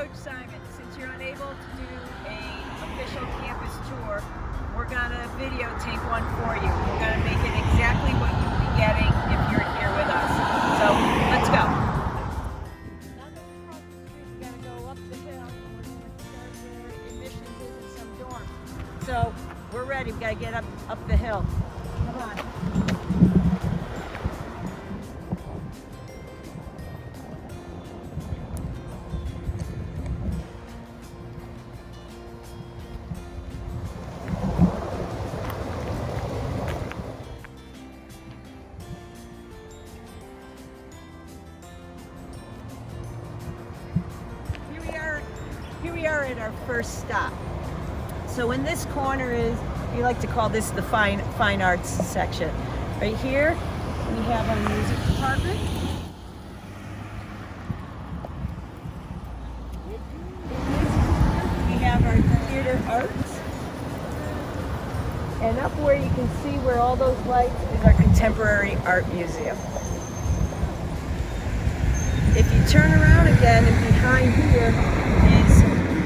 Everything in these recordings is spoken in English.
Coach Simon, since you're unable to do an official campus tour, we're going to videotape one for you. We're going to make it exactly what you'll be getting if you're here with us. So, let's go. Now that we're across the street, we got to go up the hill, and we're going to start where admissions is in some dorms. So, we're ready. We got to get up the hill. Come on. Here we are at our first stop. So in this corner is, we like to call this the fine arts section. Right here, we have our music department. We have our theater arts. And up where you can see where all those lights is our contemporary art museum. If you turn around again, and behind here is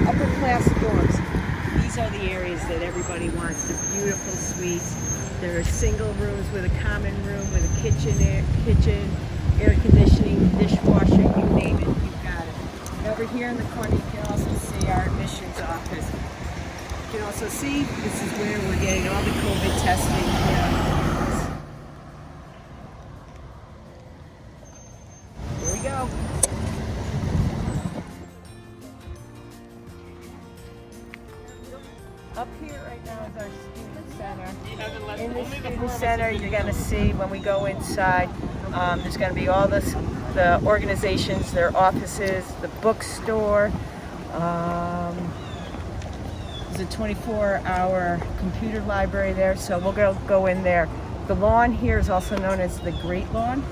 upper class dorms. These are the areas that everybody wants. They're beautiful suites. There are single rooms with a common room, with a kitchen, air conditioning, dishwasher, you name it, you've got it. And over here in the corner, you can also see our admissions office. You can also see this is where we're getting all the COVID testing done. Here we go. Up here right now is our student center. In the student center, you're going to see when we go inside, there's going to be all the organizations, their offices, the bookstore. There's a 24-hour computer library there, so we'll go in there. The lawn here is also known as the Great Lawn,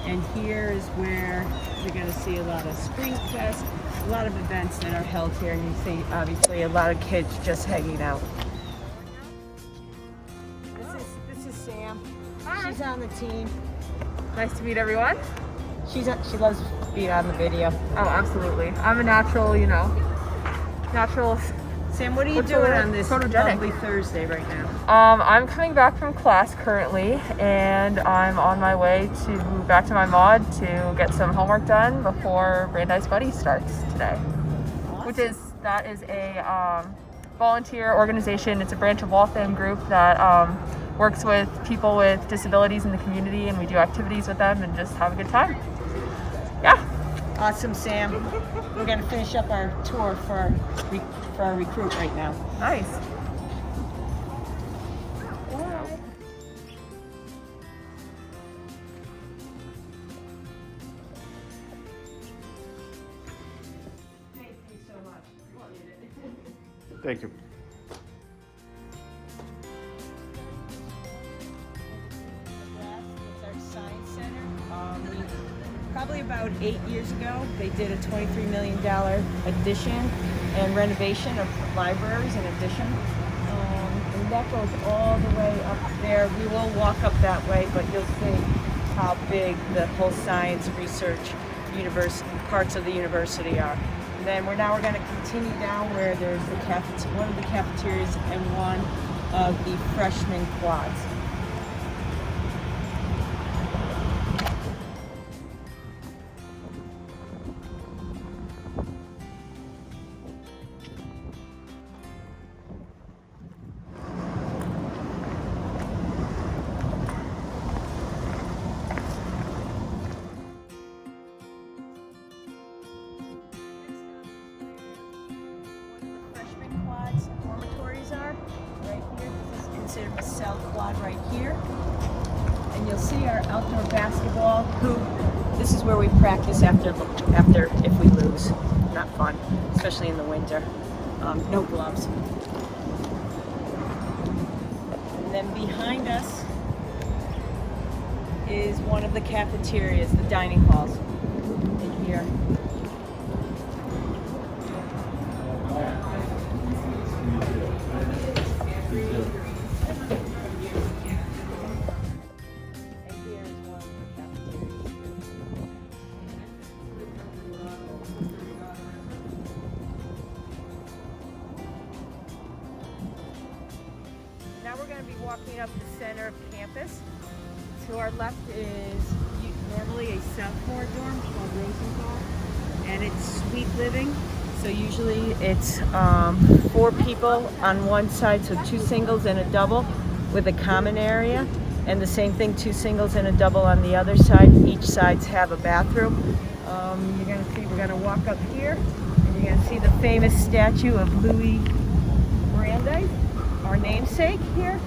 and here is where you're going to see a lot of Spring Fest, a lot of events that are held here, and you see obviously a lot of kids just hanging out. This is Sam. Hi. She's on the team. Nice to meet everyone. She loves being on the video. Oh, absolutely. I'm a natural, natural. Sam, what are you doing on this lovely Thursday right now? I'm coming back from class currently, and I'm on my way back to my mod to get some homework done before Brandeis Buddy starts today. Awesome. That is a volunteer organization. It's a branch of Waltham group that works with people with disabilities in the community, and we do activities with them and just have a good time. Yeah. Awesome, Sam. We're going to finish up our tour for our recruit right now. Nice. Thank you so much. Appreciate it. Thank you. It's our science center. Probably about 8 years ago, they did a $23 million addition and renovation of libraries in addition. And that goes all the way up there. We will walk up that way, but you'll see how big the whole science research parts of the university are. And then we're going to continue down where there's one of the cafeterias and one of the freshman quads. Dormitories are right here. This is considered a cell quad right here. And you'll see our outdoor basketball hoop. This is where we practice after if we lose. Not fun, especially in the winter. No gloves. And then behind us is one of the cafeterias, the dining halls in here. walking up the center of campus. To our left is normally a sophomore dorm called Rosenthal, and it's suite living. So usually it's 4 people on one side, so 2 singles and a double with a common area. And the same thing, 2 singles and a double on the other side. Each sides have a bathroom. You're gonna see, we're gonna walk up here, and you're gonna see the famous statue of Louis Brandeis, our namesake here.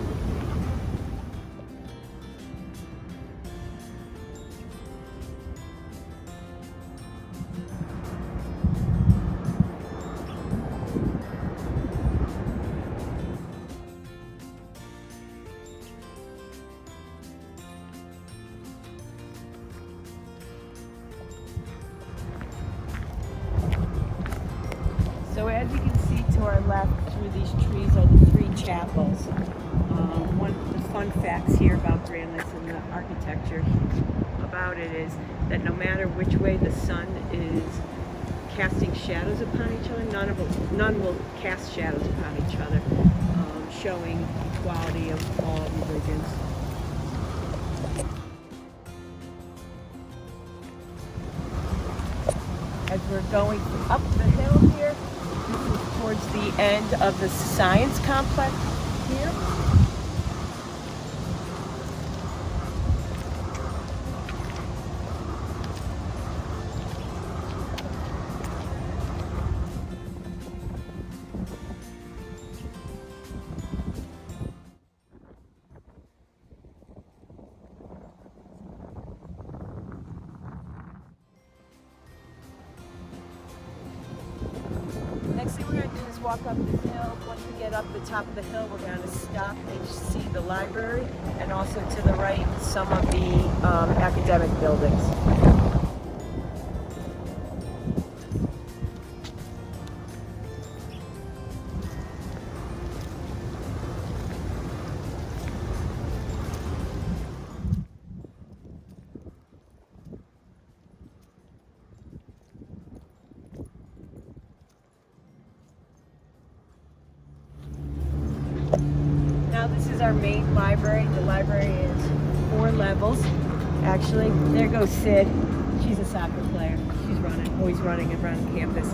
So as you can see to our left through these trees are the 3 chapels. One of the fun facts here about Brandeis and the architecture about it is that no matter which way the sun is casting shadows upon each other, none will cast shadows upon each other, showing equality of all religions. As we're going up the hill here, this is towards the end of the science complex here. Next thing we're going to do is walk up this hill. Once we get up the top of the hill, we're going to stop and see the library, and also to the right, some of the academic buildings. Now this is our main library. The library is 4 levels. Actually, there goes Sid. She's a soccer player. She's always running around campus.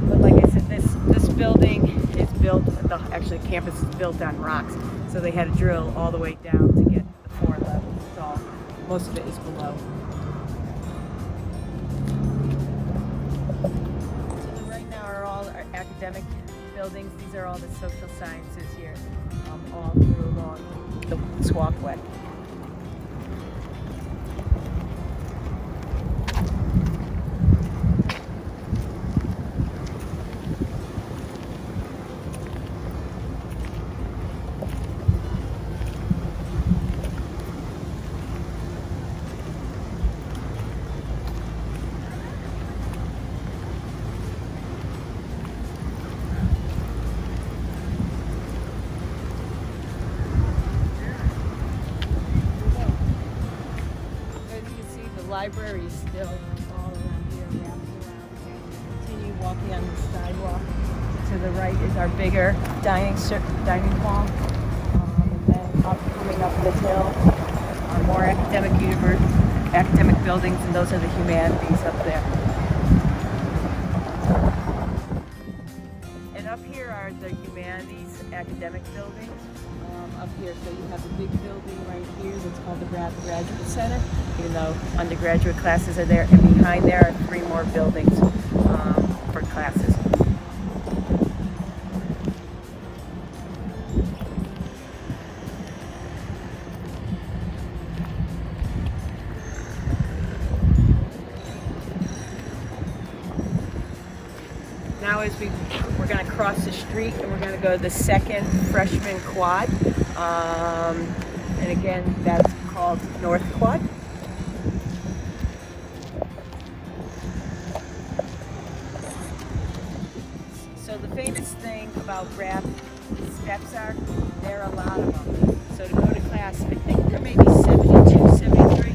But like I said, this building is built, actually campus is built on rocks. So they had to drill all the way down to get the 4 levels. So most of it is below. To the right now are all our academic buildings. These are all the social sciences here, all through along this walkway. The library is still all around here, wrapped around. Continue walking on the sidewalk. To the right is our bigger dining hall. And then coming up this hill are more academic buildings, and those are the humanities up there. And up here are the humanities academic buildings. Up here, so you have a big building right here that's called the Graduate Center, even though undergraduate classes are there, and behind there are 3 more buildings for classes. Now we're going to cross the street, and we're going to go to the 2nd freshman quad. And again, that's called North Quad. So the famous thing about grad steps are, there are a lot of them. So to go to class, I think there may be 72, 73.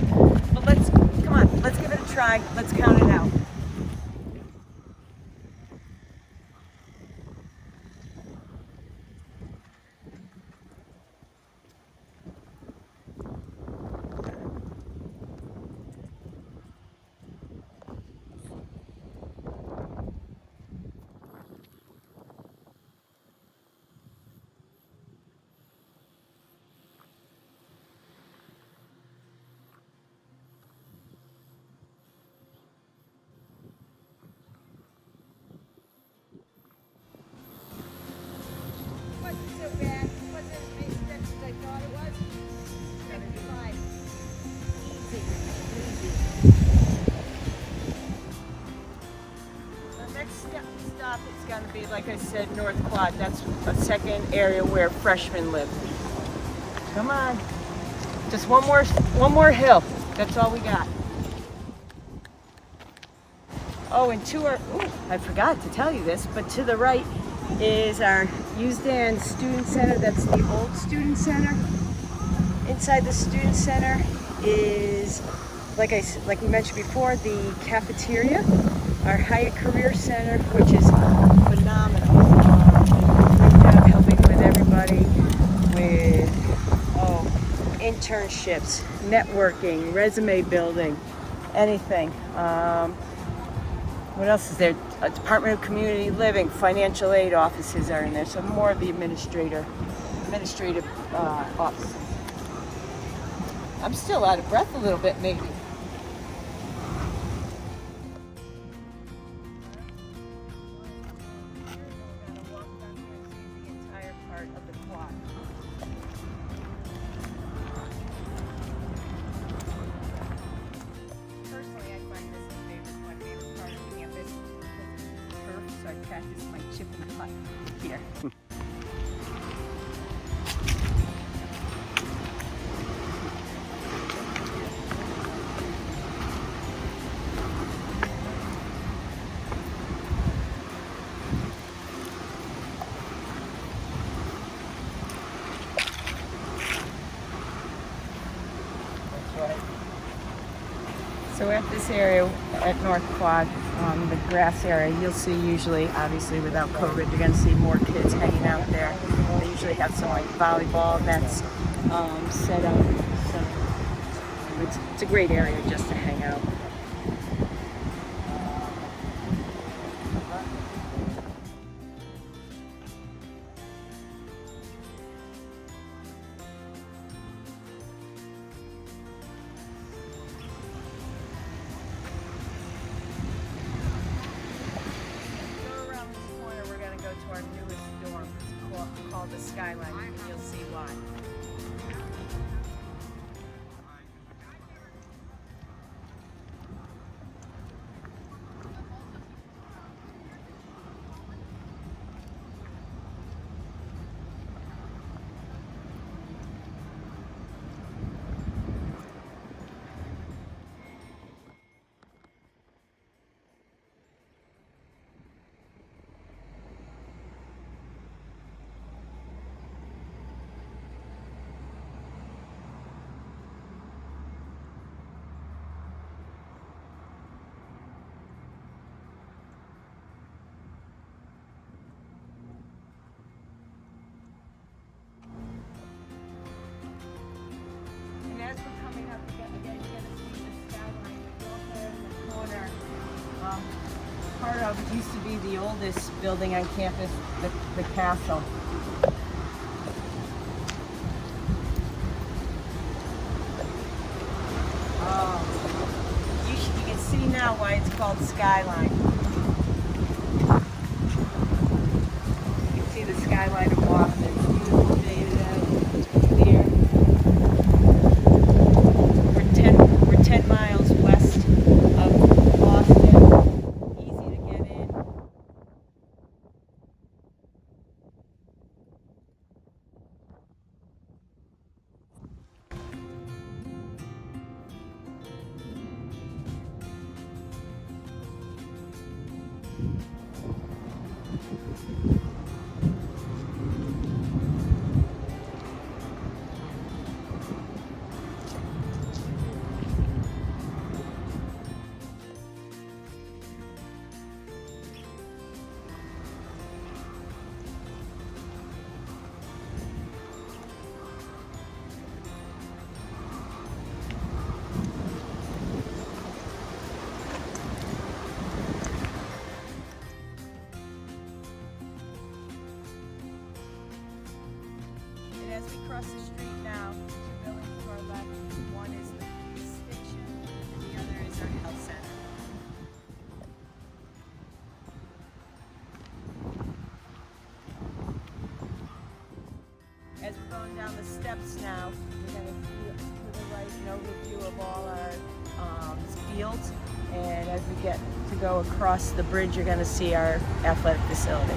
But come on, let's give it a try. Let's count it out. like I said, North Quad. That's a second area where freshmen live. Come on. Just one more hill. That's all we got. Oh, and I forgot to tell you this, but to the right is our Usdan Student Center. That's the old Student Center. Inside the Student Center is, like we mentioned before, the cafeteria, our Hyatt Career Center, which is phenomenal. Great job helping with everybody with internships, networking, resume building, anything. What else is there? Department of Community Living, financial aid offices are in there, so more of the administrative offices. I'm still out of breath a little bit, maybe. Practice my chip and putt here. So at this area at North Quad, the grass area, you'll see usually, obviously without COVID, you're going to see more kids hanging out there. They usually have some like volleyball nets set up. So it's a great area just to hang out. Our newest dorm. It's called the Skyline. You'll see why. As we're coming up, again, you're going to see the skyline. We go there in the corner. Part of it used to be the oldest building on campus, the castle. You can see now why it's called Skyline. You can see the skyline of Boston. It's beautiful day today. Clear. We're 10 miles west of Boston. Easy to get in. As we cross the street now, two buildings to our left. One is the police station, and the other is our health center. As we're going down the steps now, we're going to see to the right an overview of all our fields. And as we get to go across the bridge, you're going to see our athletic facility.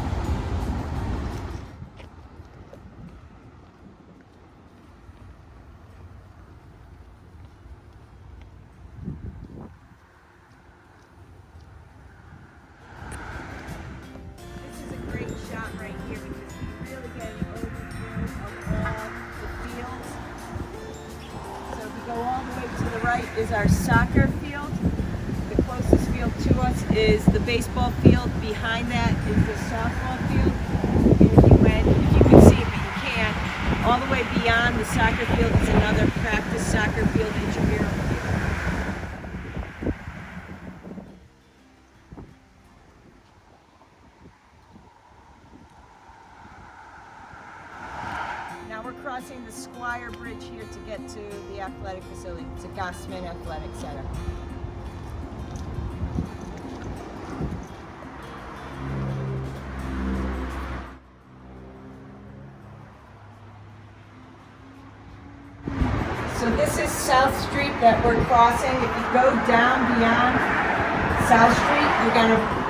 right is our soccer field. The closest field to us is the baseball field. Behind that is the softball field. And if you can see it, but you can't, all the way beyond the soccer field is another practice soccer field, intramural field. Now we're crossing the Squire Bridge here to get to the athletic facility. It's a Gossman Athletic Center. So this is South Street that we're crossing. If you go down beyond South Street, you're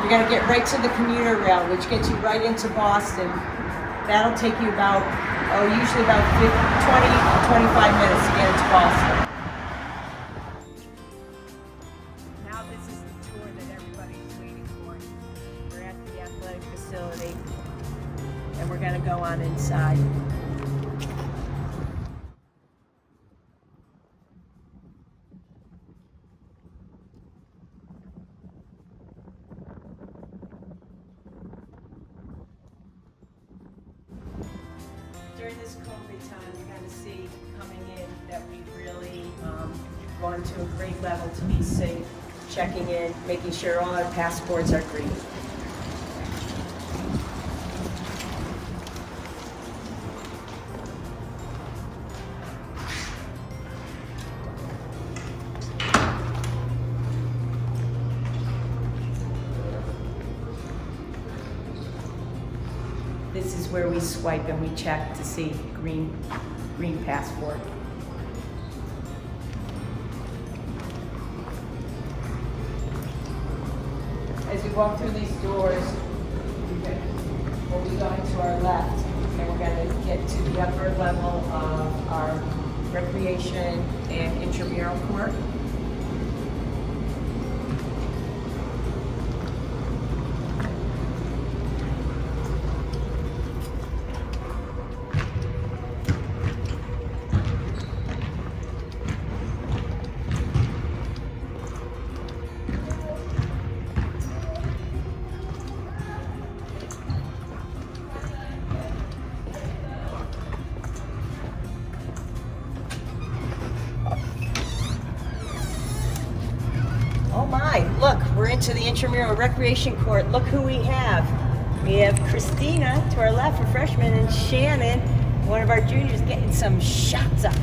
gonna get right to the commuter rail, which gets you right into Boston. That'll take you about, usually about 20, 25 minutes to get into Boston. Now this is the tour that everybody's waiting for. We're at the athletic facility, and we're gonna go on inside. During this COVID time, you're going to see coming in that we've really gone to a great level to be safe, checking in, making sure all our passports are green. This is where we swipe and we check to see green passport. As we walk through these doors, we'll be going to our left, and we're going to get to the upper level of our recreation and intramural court. Oh my, look, we're into the intramural recreation court. Look who we have. We have Christina to our left, a freshman, and Shannon, one of our juniors, getting some shots up.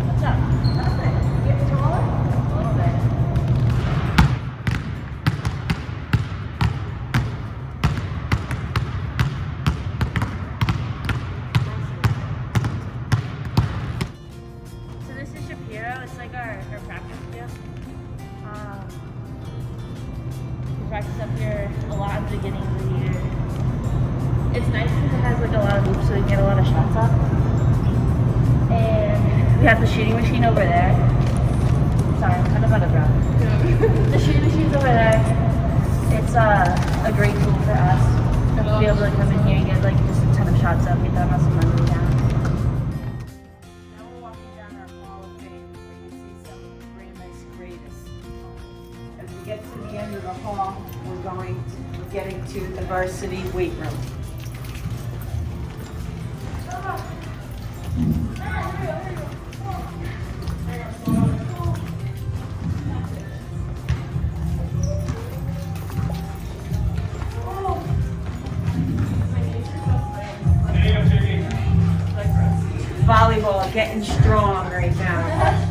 What's up? Nothing. You getting taller? A little bit. It's like our practice field. We practice up here a lot at the beginning of the year. It's nice because it has like a lot of hoops so we can get a lot of shots off. And we have the shooting machine over there. Sorry, I'm kind of out of breath. The shooting machine's over there. It's a great tool for us to be able to come in here and get like just a ton of shots up, get that muscle memory down. Get to the end of the hall, we're getting to the varsity weight room. Volleyball getting strong right now.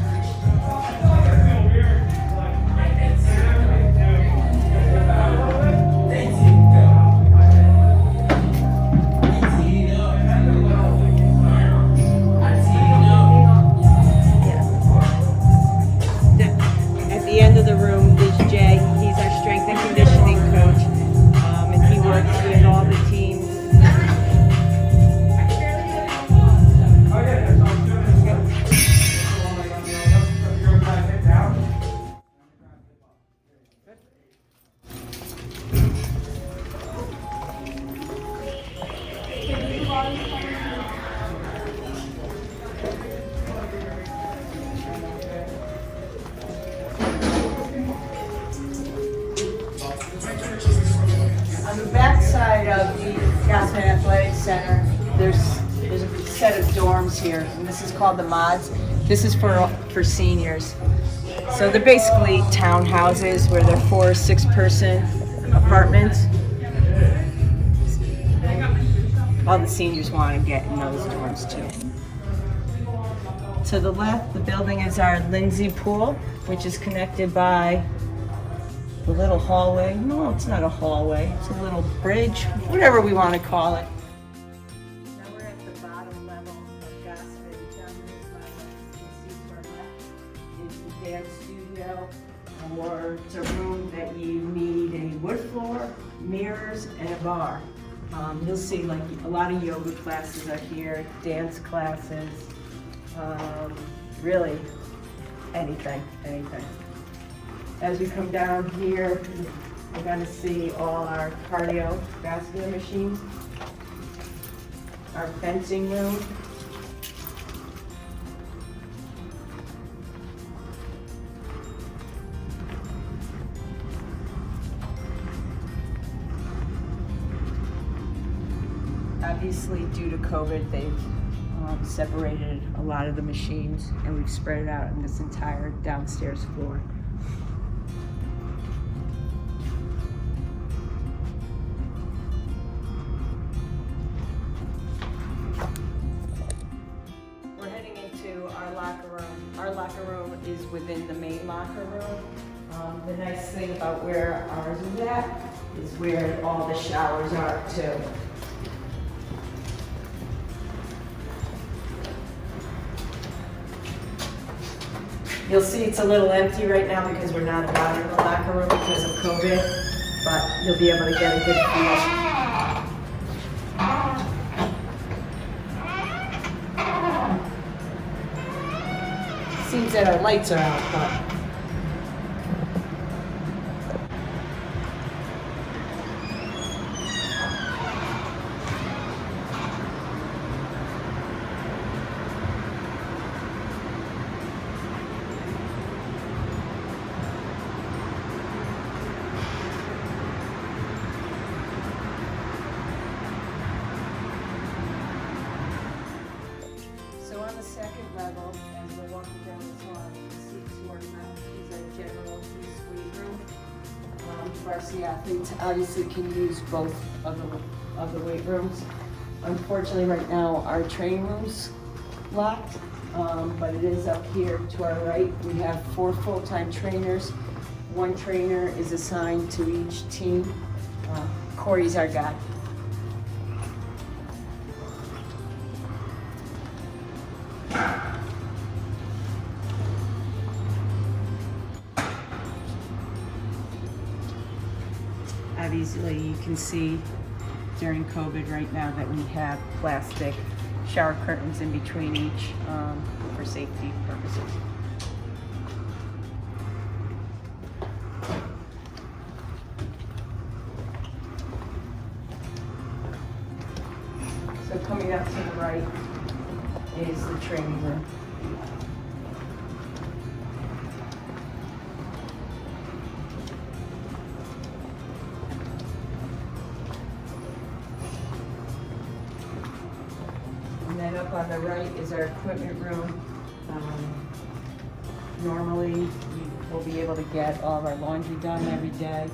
here, and this is called the mods. This is for seniors. So they're basically townhouses where they're 4 or 6 person apartments. All the seniors want to get in those dorms too. To the left, the building is our Lindsay Pool, which is connected by the little hallway. No, it's not a hallway. It's a little bridge, whatever we want to call it. Now we're at the bottom level of Gaston. Down this level, you can see to our left is the dance studio, or it's a room that you need a wood floor, mirrors, and a bar. You'll see like a lot of yoga classes are here, dance classes, really anything. As we come down here, we're going to see all our cardiovascular machines, our fencing room, obviously due to COVID, they've separated a lot of the machines, and we've spread it out on this entire downstairs floor. We're heading into our locker room. Our locker room is within the main locker room. The nice thing about where ours is at is where all the showers are too. You'll see it's a little empty right now because we're not allowed in the locker room because of COVID, but you'll be able to get a good feel. Seems that our lights are out, but on the second level, as we're walking down this hall, you can see to our left is our general use weight room. Varsity athletes obviously can use both of the weight rooms. Unfortunately, right now our training room's locked, but it is up here to our right. We have 4 full-time trainers. 1 trainer is assigned to each team. Corey's our guy. Obviously, you can see during COVID right now that we have plastic shower curtains in between each for safety purposes. So coming up to the right is the training room. And then up on the right is our equipment room. Normally, we will be able to get all of our laundry done every day.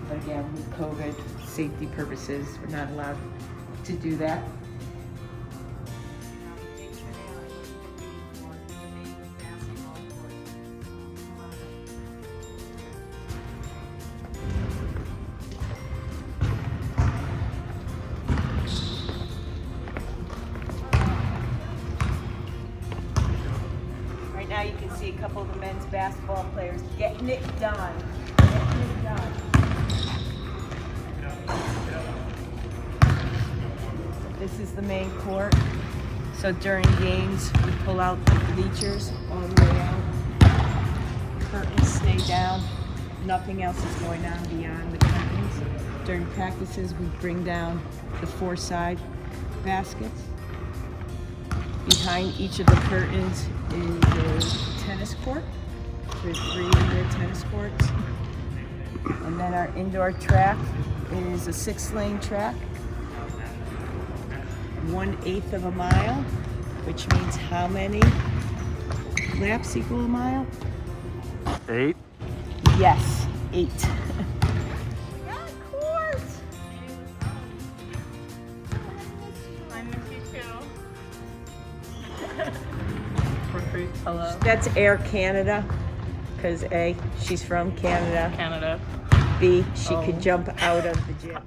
But again, with COVID safety purposes, we're not allowed to do that. Right now you can see a couple of the men's basketball players getting it done. This is the main court. So during games, we pull out the bleachers all the way out. Curtains stay down. Nothing else is going on beyond the curtains. During practices, we bring down the 4 side baskets. Behind each of the curtains is a tennis court. There's 3 indoor tennis courts. And then our indoor track is a 6-lane track, 1/8 of a mile. which means how many laps equal a mile? 8. Yes, 8. Hello. That's Air Canada, because A, she's from Canada. Canada. B, she Oh. could jump out of the gym.